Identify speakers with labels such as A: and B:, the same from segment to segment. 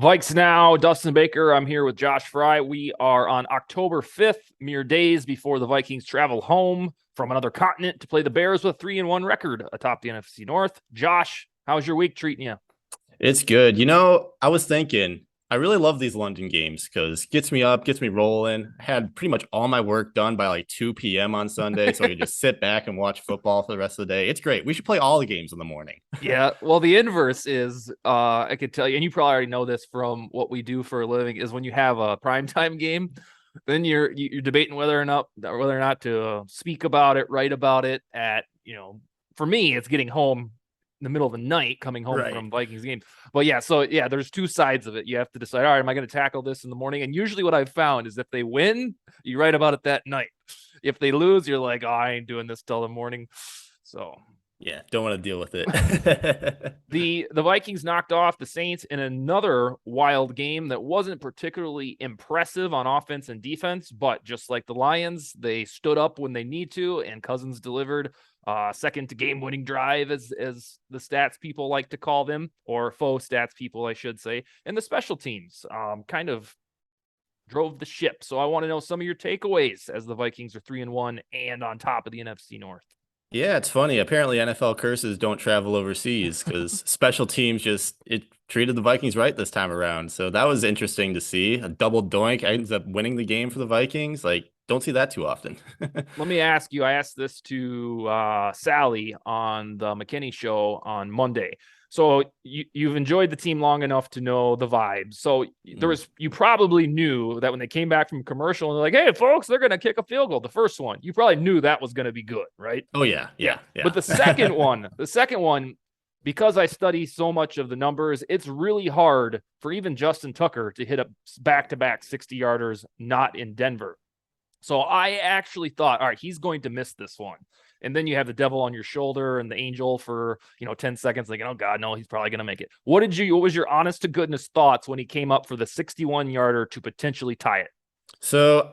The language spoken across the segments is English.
A: VikesNow, Dustin Baker. I'm here with Josh Frey. We are on October 5th, mere days before the Vikings travel home from another continent to play the Bears with a 3-1 record atop the NFC North. Josh, how's your week treating you?
B: It's good. I was thinking, I really love these London games because gets me up, gets me rolling. I had pretty much all my work done by like 2 p.m. on Sunday, so I could just sit back and watch football for the rest of the day. It's great. We should play all the games in the morning.
A: Yeah, well, the inverse is, I could tell you, and you probably already know this from what we do for a living, is when you have a primetime game, then you're debating whether or not to speak about it, write about it for me, it's getting home in the middle of the night, coming home
B: Right.
A: from Vikings games. But yeah, there's two sides of it. You have to decide, all right, am I going to tackle this in the morning? And usually what I've found is if they win, you write about it that night. If they lose, you're like, oh, I ain't doing this till the morning. So
B: Yeah, don't want to deal with it.
A: the Vikings knocked off the Saints in another wild game that wasn't particularly impressive on offense and defense, but just like the Lions, they stood up when they need to, and Cousins delivered second to game-winning drive, as the stats people like to call them, or faux stats people, I should say. And the special teams kind of drove the ship. So I want to know some of your takeaways as the Vikings are 3-1 and on top of the NFC North.
B: Yeah, it's funny. Apparently, NFL curses don't travel overseas because special teams just it treated the Vikings right this time around. So that was interesting to see. A double doink ends up winning the game for the Vikings. Like, don't see that too often.
A: Let me ask you, I asked this to Sally on the McKinney show on Monday. So you've enjoyed the team long enough to know the vibes. So you probably knew that when they came back from commercial and they're like, hey, folks, they're going to kick a field goal. The first one, you probably knew that was going to be good, right?
B: Oh yeah,
A: Yeah.
B: yeah,
A: But
B: yeah.
A: the second one, because I study so much of the numbers, it's really hard for even Justin Tucker to hit a back-to-back 60-yarders not in Denver. So I actually thought, all right, he's going to miss this one. And then you have the devil on your shoulder and the angel for, 10 seconds, thinking, oh God, no, he's probably going to make it. What was your honest to goodness thoughts when he came up for the 61-yarder to potentially tie it?
B: So,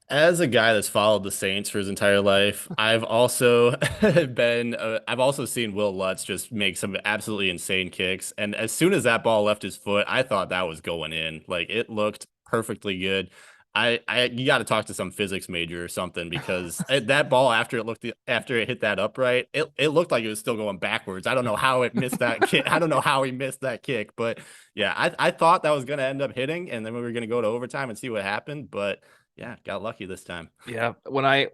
B: as a guy that's followed the Saints for his entire life, I've also I've also seen Will Lutz just make some absolutely insane kicks. And as soon as that ball left his foot, I thought that was going in. Like it looked perfectly good. You got to talk to some physics major or something because that ball after it hit that upright, it looked like it was still going backwards. I don't know how it missed that kick. I don't know how he missed that kick, but yeah, I thought that was going to end up hitting, and then we were going to go to overtime and see what happened, but. Yeah, got lucky this time.
A: Yeah, when I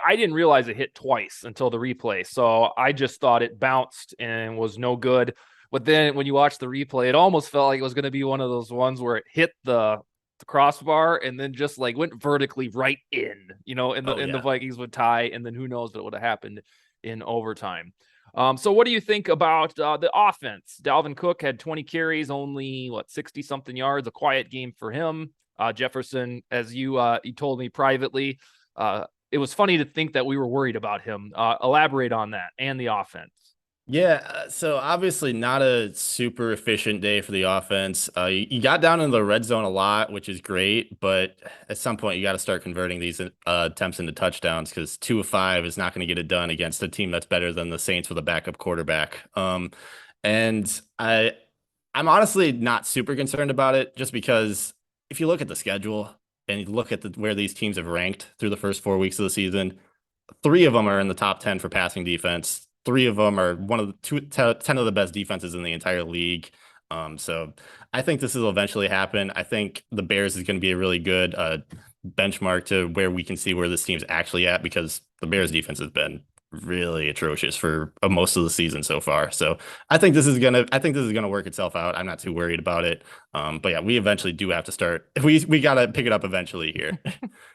A: didn't realize it hit twice until the replay, so I just thought it bounced and was no good. But then when you watch the replay, it almost felt like it was going to be one of those ones where it hit the crossbar and then just like went vertically right in, and the
B: Oh
A: and the
B: yeah.
A: Vikings would tie, and then who knows what would have happened in overtime. So what do you think about the offense? Dalvin Cook had 20 carries, only 60 something yards, a quiet game for him. Jefferson, as you told me privately, it was funny to think that we were worried about him. Elaborate on that and the offense.
B: Yeah, so obviously not a super efficient day for the offense. You got down in the red zone a lot, which is great, but at some point you got to start converting these attempts into touchdowns because 2 of 5 is not going to get it done against a team that's better than the Saints with a backup quarterback. And I'm honestly not super concerned about it just because if you look at the schedule and you look at where these teams have ranked through the first 4 weeks of the season, 3 of them are in the top 10 for passing defense. 3 of them are one of the 10 of the best defenses in the entire league. So I think this will eventually happen. I think the Bears is going to be a really good benchmark to where we can see where this team's actually at because the Bears defense has been really atrocious for most of the season so far. So I think this is gonna work itself out. I'm not too worried about it. But yeah, we eventually do have to start. We gotta pick it up eventually here.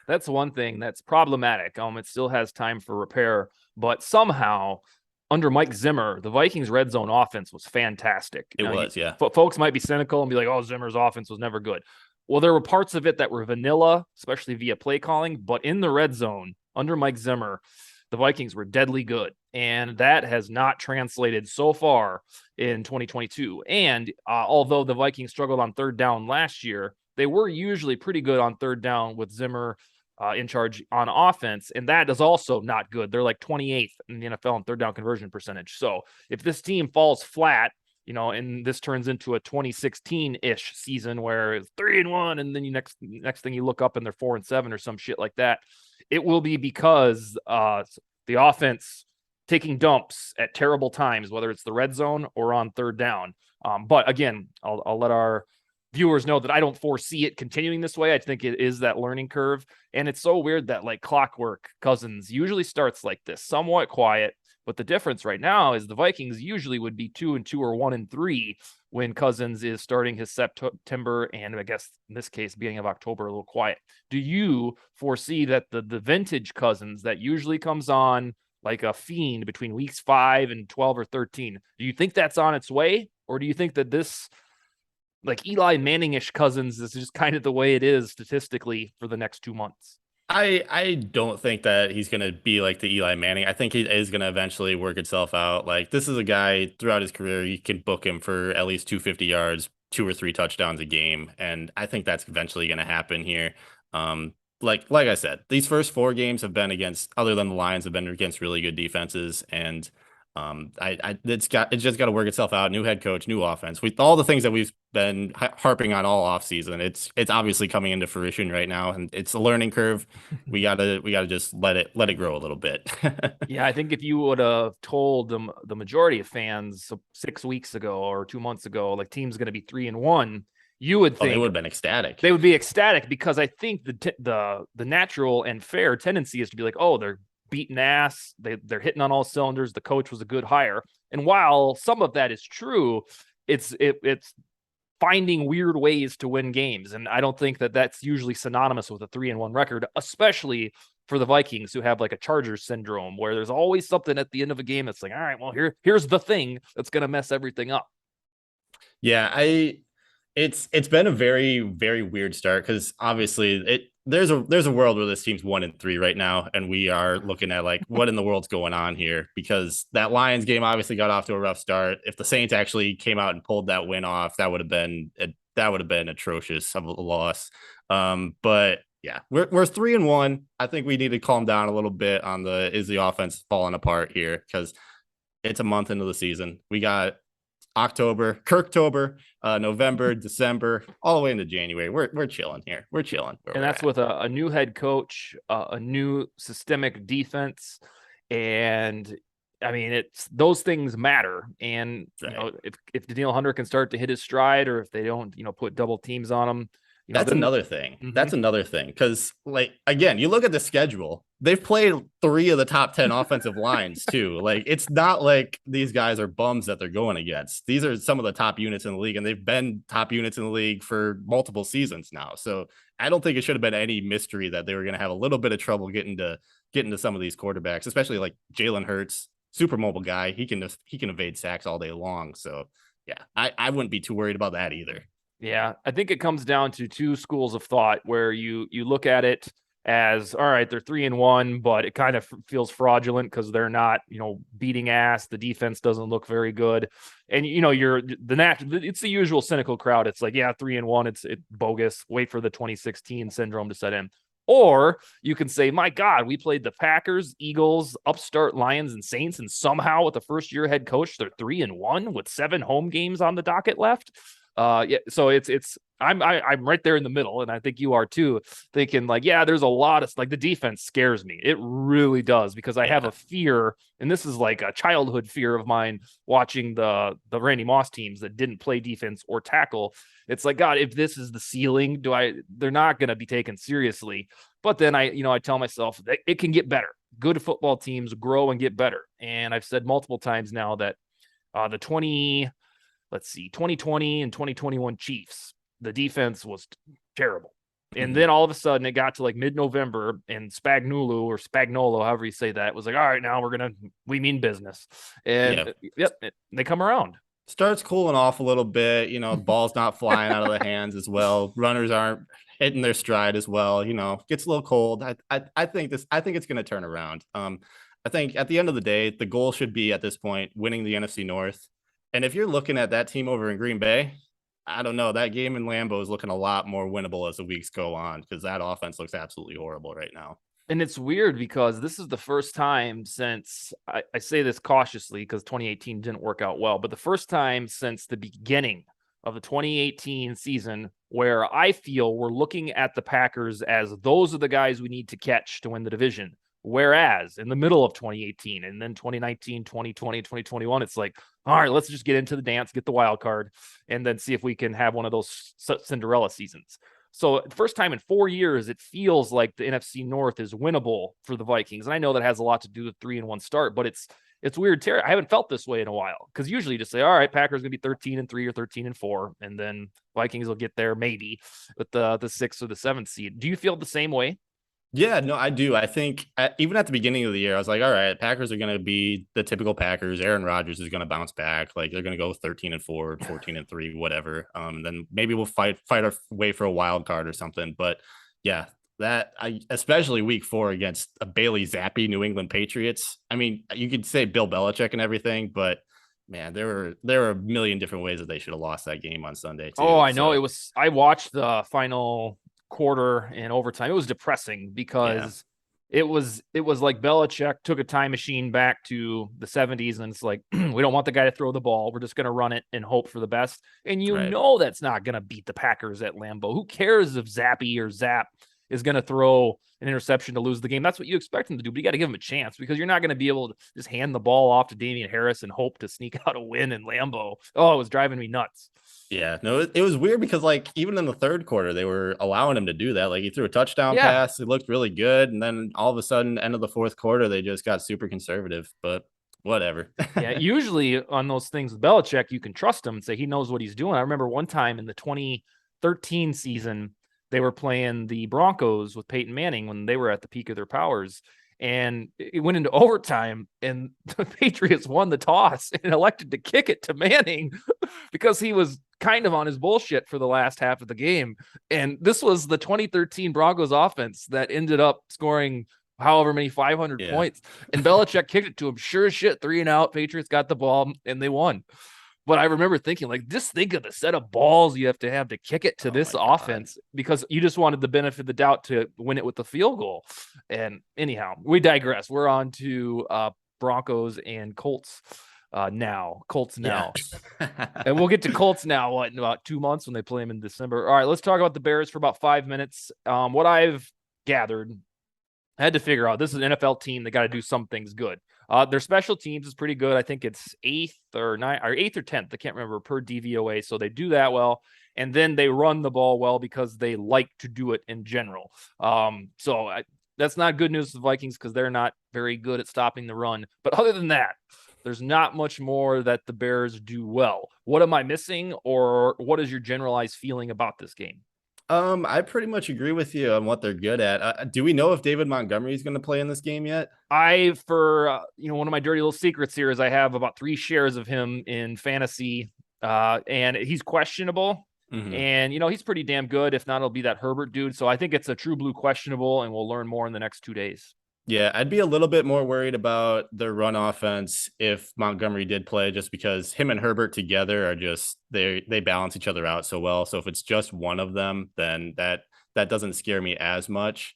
A: That's one thing that's problematic. It still has time for repair, but somehow under Mike Zimmer, the Vikings red zone offense was fantastic.
B: It was, yeah.
A: Folks might be cynical and be like, "Oh, Zimmer's offense was never good." Well, there were parts of it that were vanilla, especially via play calling, but in the red zone under Mike Zimmer, the Vikings were deadly good, and that has not translated so far in 2022. And although the Vikings struggled on third down last year, they were usually pretty good on third down with Zimmer in charge on offense, and that is also not good. They're like 28th in the NFL in third down conversion percentage. So if this team falls flat and this turns into a 2016-ish season where it's 3-1, and then you next thing you look up and they're 4-7 or some shit like that. It will be because the offense taking dumps at terrible times, whether it's the red zone or on third down. But again, I'll let our viewers know that I don't foresee it continuing this way. I think it is that learning curve. And it's so weird that like clockwork Cousins usually starts like this, somewhat quiet. But the difference right now is the Vikings usually would be 2-2 or 1-3 when Cousins is starting his September and I guess in this case, beginning of October, a little quiet. Do you foresee that the vintage Cousins that usually comes on like a fiend between weeks 5 and 12 or 13, do you think that's on its way? Or do you think that this like Eli Manning-ish Cousins is just kind of the way it is statistically for the next 2 months?
B: I don't think that he's going to be like the Eli Manning. I think he is going to eventually work itself out. Like, this is a guy throughout his career, you can book him for at least 250 yards, 2 or 3 touchdowns a game. And I think that's eventually going to happen here. Like I said, these first 4 games have been against, other than the Lions, have been against really good defenses. And it's just got to work itself out. New head coach, new offense. With all the things that we've been harping on all offseason, it's obviously coming into fruition right now, and it's a learning curve. We gotta just let it grow a little bit.
A: Yeah, I think if you would have told them the majority of fans 6 weeks ago or 2 months ago, like team's going to be 3-1, you would
B: They
A: think
B: would have been ecstatic.
A: they would be ecstatic because I think the natural and fair tendency is to be like, oh, they're beating ass, they're hitting on all cylinders. The coach was a good hire, and while some of that is true, it's finding weird ways to win games, and I don't think that that's usually synonymous with a 3-1 record, especially for the Vikings who have like a Chargers syndrome where there's always something at the end of a game that's like, all right, well here's the thing that's gonna mess everything up.
B: Yeah, it's been a very, very weird start because obviously there's a world where this team's 1-3 right now, and we are looking at like what in the world's going on here, because that Lions game obviously got off to a rough start. If the Saints actually came out and pulled that win off, that would have been atrocious of a loss. But yeah, we're 3-1. I think we need to calm down a little bit on the offense falling apart here, because it's a month into the season. We got October, Kirktober, November, December, all the way into January. We're chilling here. We're chilling.
A: And that's with a new head coach, a new systemic defense. And I mean, it's those things matter. And
B: right.
A: if Danielle Hunter can start to hit his stride, or if they don't, put double teams on him,
B: that's another thing. Mm-hmm. That's another thing. Because, like, again, you look at the schedule, they've played 3 of the top 10 offensive lines, too. Like, it's not like these guys are bums that they're going against. These are some of the top units in the league, and they've been top units in the league for multiple seasons now. So I don't think it should have been any mystery that they were going to have a little bit of trouble getting to some of these quarterbacks, especially like Jalen Hurts, super mobile guy. He can evade sacks all day long. So, yeah, I wouldn't be too worried about that either.
A: Yeah, I think it comes down to 2 schools of thought where you look at it as, all right, they're 3-1, but it kind of feels fraudulent because they're not, beating ass. The defense doesn't look very good. And, it's the usual cynical crowd. It's like, yeah, 3-1, it's bogus. Wait for the 2016 syndrome to set in. Or you can say, my God, we played the Packers, Eagles, upstart Lions, and Saints, and somehow with the first-year head coach, they're 3-1 with 7 home games on the docket left. Yeah, so I'm right there in the middle, and I think you are too, thinking like, yeah, there's a lot of like the defense scares me. It really does, because I have a fear, and this is like a childhood fear of mine watching the Randy Moss teams that didn't play defense or tackle. It's like, God, if this is the ceiling, they're not going to be taken seriously. But then I tell myself that it can get better. Good football teams grow and get better. And I've said multiple times now that the 2020 and 2021 Chiefs, the defense was terrible. And then all of a sudden it got to like mid-November, and Spagnuolo or Spagnolo, however you say that, was like, all right, now we mean business. And they come around.
B: Starts cooling off a little bit, ball's not flying out of the hands as well. Runners aren't hitting their stride as well, gets a little cold. I think it's going to turn around. I think at the end of the day, the goal should be at this point winning the NFC North. And if you're looking at that team over in Green Bay, I don't know. That game in Lambeau is looking a lot more winnable as the weeks go on, because that offense looks absolutely horrible right now.
A: And it's weird because this is the first time since I say this cautiously because 2018 didn't work out well, but the first time since the beginning of the 2018 season where I feel we're looking at the Packers as those are the guys we need to catch to win the division. Whereas in the middle of 2018 and then 2019, 2020, 2021, it's like, all right, let's just get into the dance, get the wild card, and then see if we can have one of those Cinderella seasons. So first time in 4 years, it feels like the NFC North is winnable for the Vikings. And I know that has a lot to do with 3-1 start, but it's weird. Terry, I haven't felt this way in a while because usually you just say, all right, Packers going to be 13-3 or 13-4, and then Vikings will get there maybe with the 6th or the 7th seed. Do you feel the same way?
B: Yeah, no, I do. I think even at the beginning of the year, I was like, all right, Packers are going to be the typical Packers. Aaron Rodgers is going to bounce back. Like they're going to go 13-4, 14-3, whatever. Then maybe we'll fight our way for a wild card or something. But yeah, especially week 4 against a Bailey Zappi New England Patriots. I mean, you could say Bill Belichick and everything, but man, there were a million different ways that they should have lost that game on Sunday
A: Oh,
B: too.
A: I know.
B: So
A: I watched the final quarter and overtime. It was depressing
B: yeah,
A: because it was like Belichick took a time machine back to the 70s and it's like we don't want the guy to throw the ball. We're just going to run it and hope for the best. And
B: right.
A: that's not going to beat the Packers at Lambeau. Who cares if Zappy or Zap is going to throw an interception to lose the game? That's what you expect him to do, but you got to give him a chance because you're not going to be able to just hand the ball off to Damian Harris and hope to sneak out a win in Lambeau. Oh, it was driving me nuts.
B: Yeah, no, it was weird because like even in the third quarter, they were allowing him to do that. Like he threw a touchdown
A: Yeah.
B: pass, it looked really good, and then all of a sudden, end of the fourth quarter, they just got super conservative. But whatever.
A: Yeah, usually on those things with Belichick, you can trust him and say he knows what he's doing. I remember one time in the 2013 season, they were playing the Broncos with Peyton Manning when they were at the peak of their powers. And it went into overtime, and the Patriots won the toss and elected to kick it to Manning because he was kind of on his bullshit for the last half of the game. And this was the 2013 Broncos offense that ended up scoring however many 500
B: Yeah.
A: points. And Belichick kicked it to him. Sure as shit, 3-and-out. Patriots got the ball and they won. But I remember thinking, like, just think of the set of balls you have to kick it to
B: Oh
A: this
B: my God.
A: offense because you just wanted the benefit of the doubt to win it with the field goal. And anyhow, we digress. We're on to Broncos and Colts now. Colts
B: Yeah.
A: now. And we'll get to Colts now, in about 2 months when they play them in December. All right, let's talk about the Bears for about 5 minutes. What I've gathered, I had to figure out this is an NFL team. They got to do some things good. Their special teams is pretty good. I think it's 8th or 10th. I can't remember per DVOA. So they do that well. And then they run the ball well because they like to do it in general. That's not good news for the Vikings because they're not very good at stopping the run. But other than that, there's not much more that the Bears do well. What am I missing, or what is your generalized feeling about this game?
B: I pretty much agree with you on what they're good at. Do we know if David Montgomery is going to play in this game yet?
A: One of my dirty little secrets here is I have about 3 shares of him in fantasy, and he's questionable.
B: Mm-hmm.
A: And he's pretty damn good. If not, it'll be that Herbert dude. So I think it's a true blue questionable, and we'll learn more in the next 2 days.
B: Yeah, I'd be a little bit more worried about their run offense if Montgomery did play, just because him and Herbert together are just they balance each other out so well. So if it's just one of them, then that doesn't scare me as much.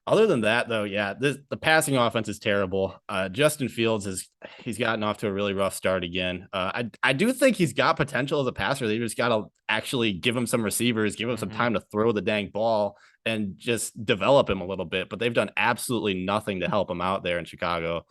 B: Other than that, though, yeah, the passing offense is terrible. Justin Fields he's gotten off to a really rough start again. I do think he's got potential as a passer. They just got to actually give him some receivers, give him some time to throw the dang ball, and just develop him a little bit. But they've done absolutely nothing to help him out there in Chicago.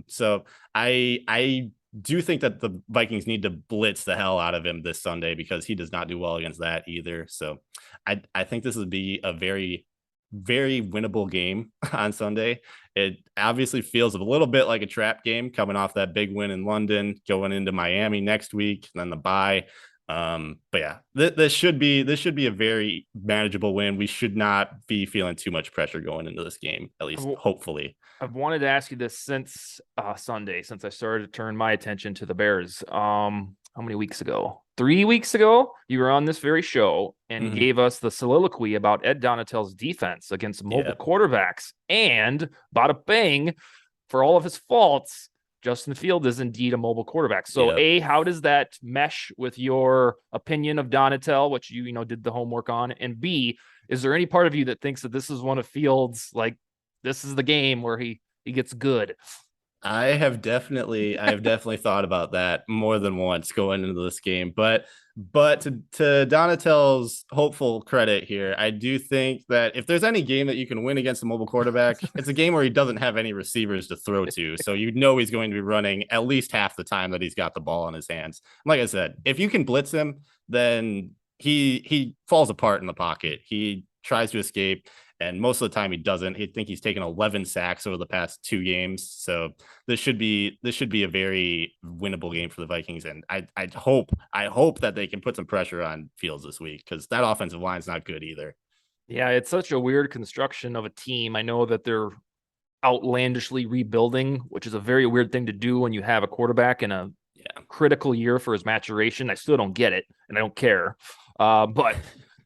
B: So I do think that the Vikings need to blitz the hell out of him this Sunday because he does not do well against that either. So I think this would be a very winnable game on Sunday. It obviously feels a little bit like a trap game coming off that big win in London, going into Miami next week, and then the bye. But yeah, this should be a very manageable win. We should not be feeling too much pressure going into this game, at least hopefully.
A: I've wanted to ask you this since Sunday, since I started to turn my attention to the Bears. How many weeks ago? 3 weeks ago, you were on this very show and gave us the soliloquy about Ed Donatell's defense against mobile quarterbacks. And bada bang, for all of his faults, Justin Fields is indeed a mobile quarterback. So
B: Yep.
A: A, how does that mesh with your opinion of Donatel, which you know did the homework on? And B, is there any part of you that thinks that this is one of Fields, like this is the game where he gets good?
B: I have definitely thought about that more than once going into this game. But to Donatel's hopeful credit here, I do think that if there's any game that you can win against a mobile quarterback, it's a game where he doesn't have any receivers to throw to. So you know he's going to be running at least half the time that he's got the ball in his hands. Like I said, if you can blitz him, then he falls apart in the pocket. He tries to escape. And most of the time he doesn't. I think he's taken 11 sacks over the past 2 games. So this should be a very winnable game for the Vikings. And I hope that they can put some pressure on Fields this week, because that offensive line's not good either.
A: Yeah, it's such a weird construction of a team. I know that they're outlandishly rebuilding, which is a very weird thing to do when you have a quarterback in a critical year for his maturation. I still don't get it, and I don't care. But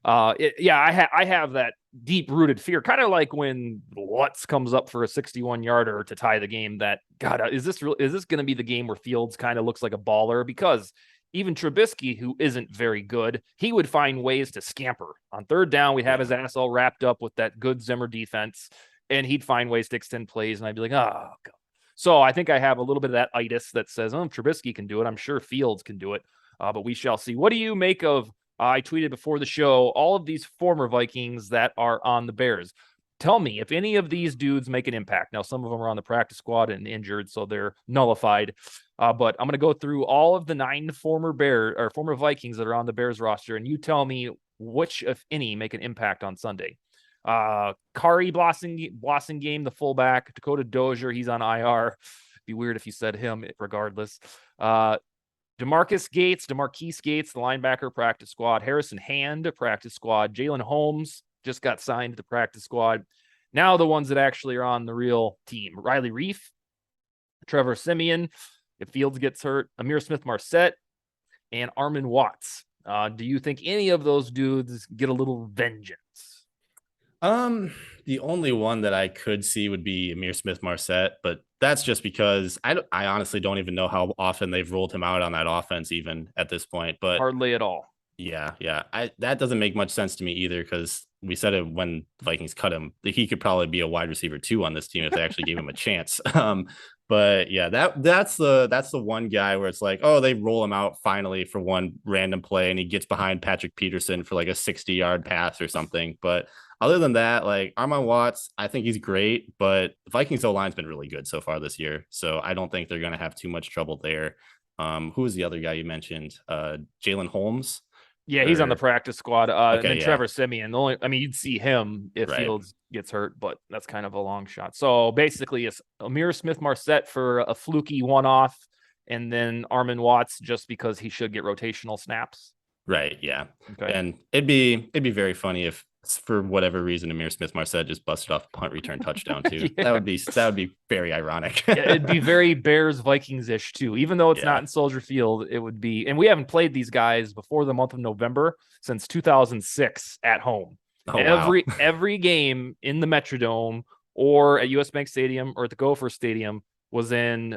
A: I have that deep rooted fear, kind of like when Lutz comes up for a 61 yarder to tie the game. That God, is this going to be the game where Fields kind of looks like a baller? Because even Trubisky, who isn't very good, he would find ways to scamper on third down. We'd have his ass all wrapped up with that good Zimmer defense, and he'd find ways to extend plays, and I'd be like, oh God. So I think I have a little bit of that itis that says, oh, Trubisky can do it. I'm sure Fields can do it, but we shall see. What do you make of I tweeted before the show all of these former Vikings that are on the Bears? Tell me if any of these dudes make an impact. Now, some of them are on the practice squad and injured, so they're nullified. But I'm going to go through all of the 9 former Vikings that are on the Bears roster, and you tell me which, if any, make an impact on Sunday. Kari Blossingame, the fullback. Dakota Dozier, he's on IR. It'd be weird if you said him regardless. Demarquise Gates, the linebacker, practice squad. Harrison Hand, practice squad. Jalen Holmes just got signed to the practice squad. Now the ones that actually are on the real team. Riley Reif, Trevor Siemian, if Fields gets hurt, Amir Smith-Marset, and Armin Watts. Do you think any of those dudes get a little vengeance?
B: The only one that I could see would be Amir Smith-Marset, but that's just because I honestly don't even know how often they've rolled him out on that offense, even at this point. But
A: hardly at all.
B: Yeah. That doesn't make much sense to me either, because we said it when the Vikings cut him that he could probably be a wide receiver 2 on this team if they actually gave him a chance. But yeah, that's the one guy where it's like, oh, they roll him out finally for one random play and he gets behind Patrick Peterson for like a 60-yard pass or something. But other than that, like Armon Watts, I think he's great, but the Vikings O-line's been really good so far this year, so I don't think they're going to have too much trouble there. Who was the other guy you mentioned? Jalen Holmes.
A: Yeah, he's on the practice squad. And then
B: yeah.
A: Trevor Siemian. You'd see him if
B: Right.
A: Fields gets hurt, but that's kind of a long shot. So basically, it's Amir Smith-Marset for a fluky one-off, and then Armin Watts just because he should get rotational snaps.
B: Right. Yeah.
A: Okay.
B: And it'd be very funny if, for whatever reason, Amir Smith-Marset just busted off a punt return touchdown too.
A: Yeah.
B: That would be very ironic.
A: Yeah, it'd be very Bears Vikings-ish too. Even though it's not in Soldier Field, it would be. And we haven't played these guys before the month of November since 2006 at home.
B: Oh,
A: every game in the Metrodome or at US Bank Stadium or at the Gopher Stadium was in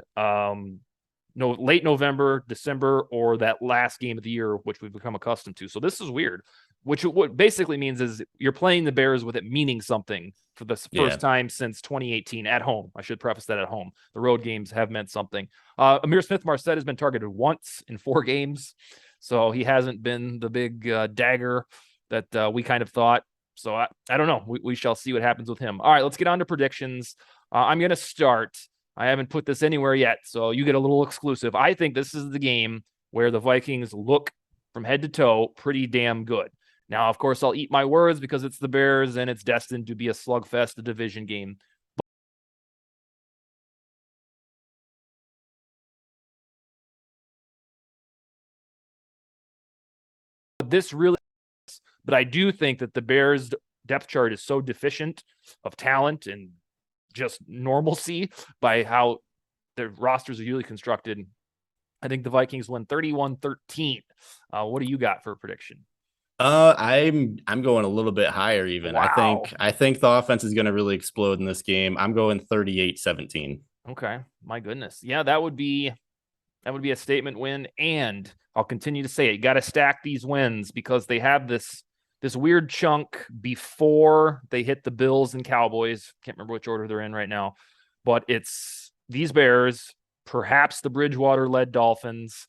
A: late November, December, or that last game of the year, which we've become accustomed to. So this is weird, which what basically means is you're playing the Bears with it meaning something for the first time since 2018 at home. I should preface that at home. The road games have meant something. Amir Smith-Marset has been targeted once in 4 games, so he hasn't been the big dagger that we kind of thought. So I don't know. We shall see what happens with him. All right, let's get on to predictions. I'm going to start. I haven't put this anywhere yet, so you get a little exclusive. I think this is the game where the Vikings look from head to toe pretty damn good. Now, of course, I'll eat my words because it's the Bears and it's destined to be a slugfest, a division game. But I do think that the Bears depth chart is so deficient of talent and just normalcy by how their rosters are usually constructed. I think the Vikings win 31-13. What do you got for a prediction?
B: I'm going a little bit higher even.
A: Wow.
B: I think the offense is going to really explode in this game. I'm going 38-17.
A: Okay. My goodness. Yeah, that would be a statement win. And I'll continue to say it. You got to stack these wins because they have this weird chunk before they hit the Bills and Cowboys. Can't remember which order they're in right now, but it's these Bears, perhaps the Bridgewater-led Dolphins,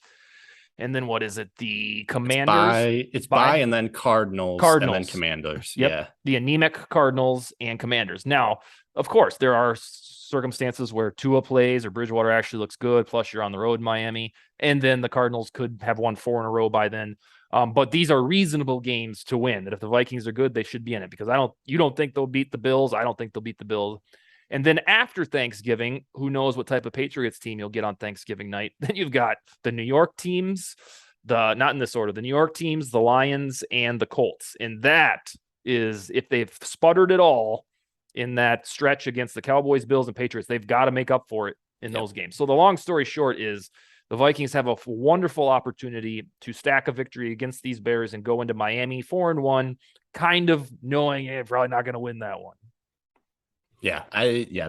A: and then what is it? The Commanders.
B: It's by and then Cardinals and then
A: Cardinals.
B: Commanders.
A: Yep.
B: Yeah.
A: The anemic Cardinals and Commanders. Now, of course, there are circumstances where Tua plays or Bridgewater actually looks good. Plus, you're on the road in Miami. And then the Cardinals could have won 4 in a row by then. But these are reasonable games to win. That if the Vikings are good, they should be in it because you don't think they'll beat the Bills. I don't think they'll beat the Bills. And then after Thanksgiving, who knows what type of Patriots team you'll get on Thanksgiving night. Then you've got the New York teams, not in this order, the New York teams, the Lions, and the Colts. And that is, if they've sputtered at all in that stretch against the Cowboys, Bills, and Patriots, they've got to make up for it in those games. So the long story short is the Vikings have a wonderful opportunity to stack a victory against these Bears and go into Miami 4-1, kind of knowing they're probably not going to win that one.
B: Yeah,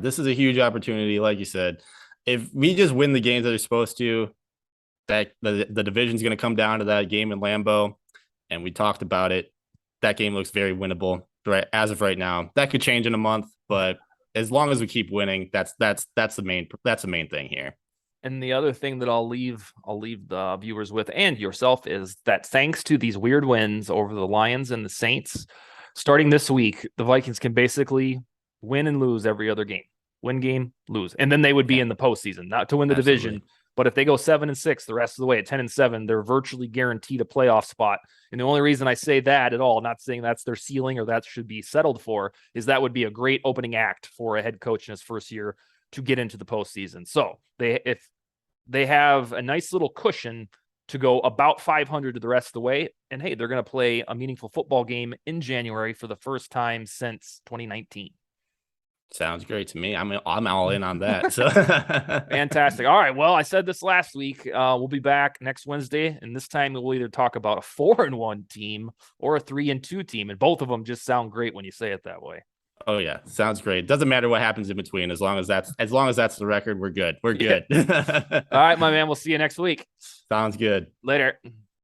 B: this is a huge opportunity. Like you said, if we just win the games that are supposed to, that the division's going to come down to that game in Lambeau. And we talked about it. That game looks very winnable right as of right now. That could change in a month, but as long as we keep winning, that's the main thing here.
A: And the other thing that I'll leave the viewers with and yourself is that thanks to these weird wins over the Lions and the Saints, starting this week, the Vikings can basically win and lose every other game. Win game, lose. And then they would be in the postseason, not to win the division. But if they go 7-6 the rest of the way at 10-7, they're virtually guaranteed a playoff spot. And the only reason I say that at all, not saying that's their ceiling or that should be settled for, is that would be a great opening act for a head coach in his first year to get into the postseason. So if they have a nice little cushion to go about 500 to the rest of the way, and hey, they're going to play a meaningful football game in January for the first time since 2019.
B: Sounds great to me. I'm all in on that. So
A: fantastic. All right. Well, I said this last week. We'll be back next Wednesday, and this time we'll either talk about a 4-1 team or a 3-2 team, and both of them just sound great when you say it that way.
B: Oh yeah, sounds great. Doesn't matter what happens in between, as long as that's the record. We're good. We're good.
A: All right, my man. We'll see you next week.
B: Sounds good.
A: Later.